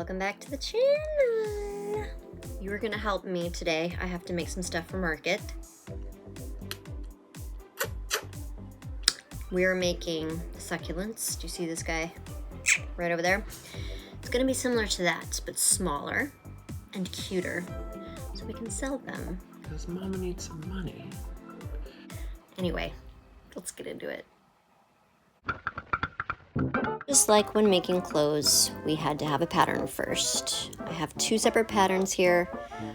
welcome back to the channel. You were gonna help me today. I have to make some stuff for market. We're making succulents. Do you see this guy right over there? It's gonna be similar to that, but smaller and cuter, so we can sell them. Because Mama needs some money. Anyway, let's get into it. Just like when making clothes, we had to have a pattern first. I have two separate patterns here.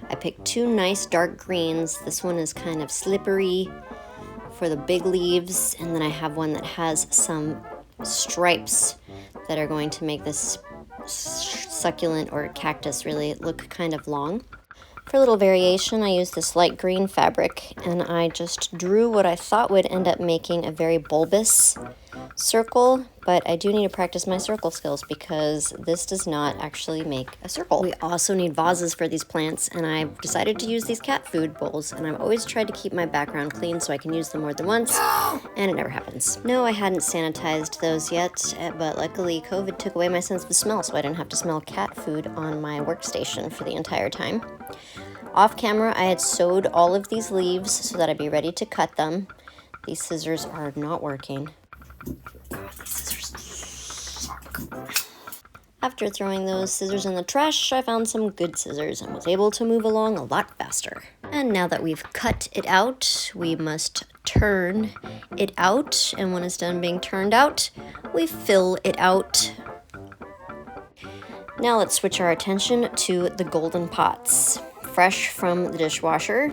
I picked two nice dark greens. This one is kind of slippery for the big leaves, and then I have one that has some stripes that are going to make this succulent or cactus really look kind of long. For a little variation, I used this light green fabric, and I just drew what I thought would end up making a very bulbous circle, but I do need to practice my circle skills because this does not actually make a circle. We also need vases for these plants, and I've decided to use these cat food bowls, and I've always tried to keep my background clean so I can use them more than once, and it never happens. No, I hadn't sanitized those yet, but luckily COVID took away my sense of smell, so I didn't have to smell cat food on my workstation for the entire time. Off camera, I had sewed all of these leaves so that I'd be ready to cut them. These scissors are not working. After throwing those scissors in the trash, I found some good scissors and was able to move along a lot faster. And now that we've cut it out, we must turn it out. And when it's done being turned out, we fill it out. Now let's switch our attention to the golden pots. Fresh from the dishwasher.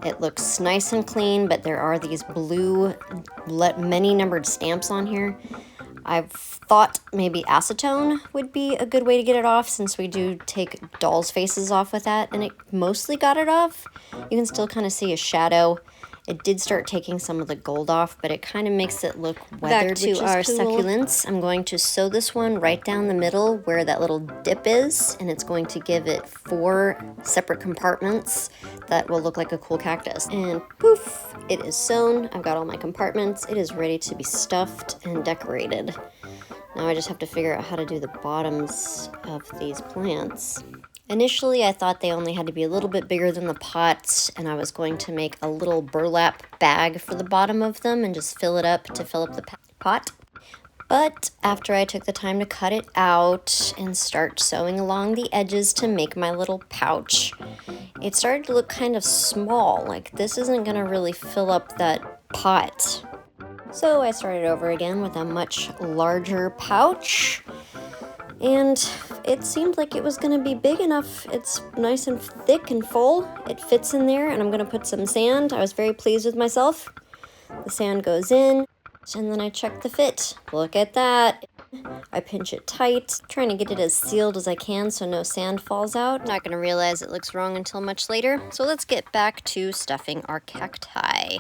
It looks nice and clean, but there are these blue, many numbered stamps on here. I've thought maybe acetone would be a good way to get it off, since we do take dolls' faces off with that, and it mostly got it off. You can still kind of see a shadow. It did start taking some of the gold off, but it kind of makes it look weathered, which is cool. Back to our succulents. I'm going to sew this one right down the middle where that little dip is, and it's going to give it 4 separate compartments that will look like a cool cactus. And poof, it is sewn. I've got all my compartments. It is ready to be stuffed and decorated. Now I just have to figure out how to do the bottoms of these plants. Initially, I thought they only had to be a little bit bigger than the pots, and I was going to make a little burlap bag for the bottom of them and just fill it up to fill up the pot. But after I took the time to cut it out and start sewing along the edges to make my little pouch, it started to look kind of small, like this isn't gonna really fill up that pot. So I started over again with a much larger pouch. And it seemed like it was going to be big enough. It's nice and thick and full. It fits in there, and I'm going to put some sand. I was very pleased with myself. The sand goes in, and then I check the fit. Look at that. I pinch it tight, trying to get it as sealed as I can so no sand falls out. Not going to realize it looks wrong until much later. So let's get back to stuffing our cacti.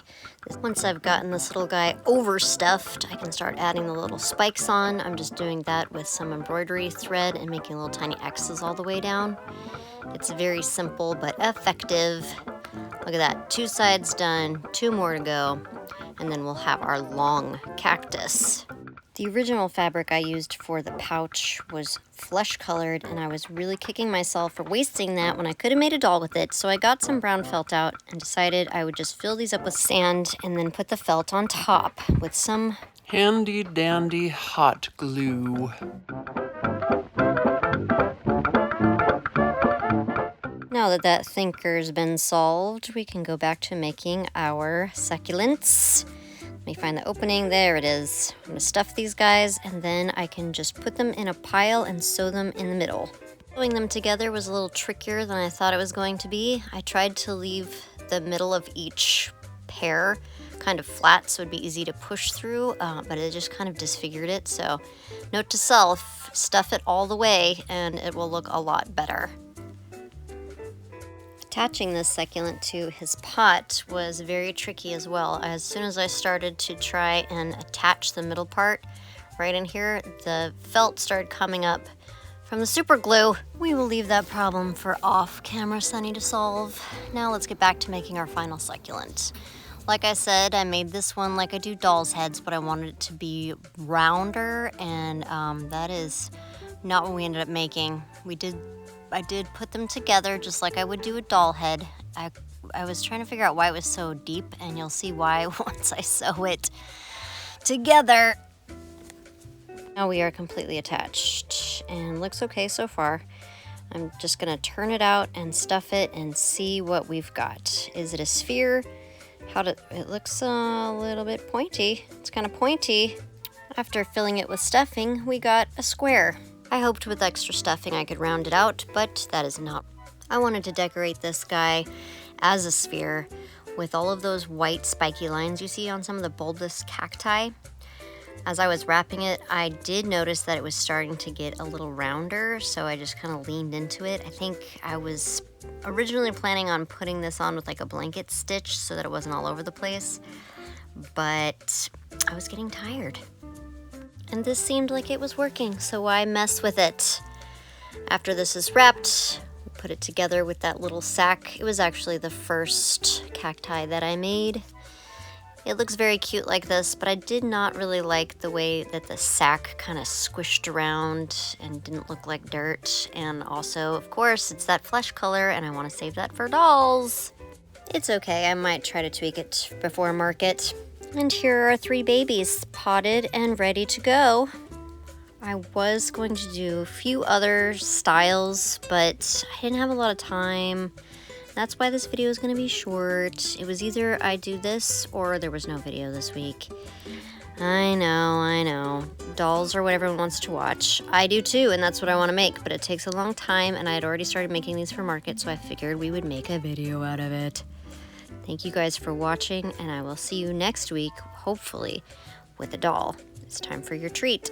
Once I've gotten this little guy overstuffed, I can start adding the little spikes on. I'm just doing that with some embroidery thread and making little tiny X's all the way down. It's very simple but effective. Look at that, 2 sides done, 2 more to go, and then we'll have our long cactus. The original fabric I used for the pouch was flesh colored, and I was really kicking myself for wasting that when I could have made a doll with it. So I got some brown felt out and decided I would just fill these up with sand and then put the felt on top with some handy dandy hot glue. Now that that thinker's been solved, we can go back to making our succulents. Let me find the opening. There it is. I'm gonna stuff these guys, and then I can just put them in a pile and sew them in the middle. Sewing them together was a little trickier than I thought it was going to be. I tried to leave the middle of each pair kind of flat so it'd be easy to push through, but it just kind of disfigured it. So note to self, stuff it all the way and it will look a lot better. Attaching this succulent to his pot was very tricky as well. As soon as I started to try and attach the middle part right in here, the felt started coming up from the super glue. We will leave that problem for off-camera Sunny to solve. Now let's get back to making our final succulent. Like I said, I made this one like I do doll's heads, but I wanted it to be rounder, and that is not what we ended up making. I did put them together just like I would do a doll head. I was trying to figure out why it was so deep, and you'll see why once I sew it together. Now we are completely attached and looks okay so far. I'm just gonna turn it out and stuff it and see what we've got. Is it a sphere? It looks a little bit pointy. It's kind of pointy. After filling it with stuffing, we got a square. I hoped with extra stuffing I could round it out, but that is not. I wanted to decorate this guy as a sphere with all of those white spiky lines you see on some of the bulbous cacti. As I was wrapping it, I did notice that it was starting to get a little rounder, so I just kind of leaned into it. I think I was originally planning on putting this on with like a blanket stitch so that it wasn't all over the place, but I was getting tired. And this seemed like it was working, so why mess with it? After this is wrapped, we'll put it together with that little sack. It was actually the first cacti that I made. It looks very cute like this, but I did not really like the way that the sack kind of squished around and didn't look like dirt. And also, of course, it's that flesh color, and I want to save that for dolls. It's okay, I might try to tweak it before market. And here are 3 babies, potted and ready to go. I was going to do a few other styles, but I didn't have a lot of time. That's why this video is going to be short. It was either I do this or there was no video this week. I know. Dolls are what everyone wants to watch. I do too, and that's what I want to make, but it takes a long time, and I had already started making these for market, so I figured we would make a video out of it. Thank you guys for watching, and I will see you next week, hopefully, with a doll. It's time for your treat.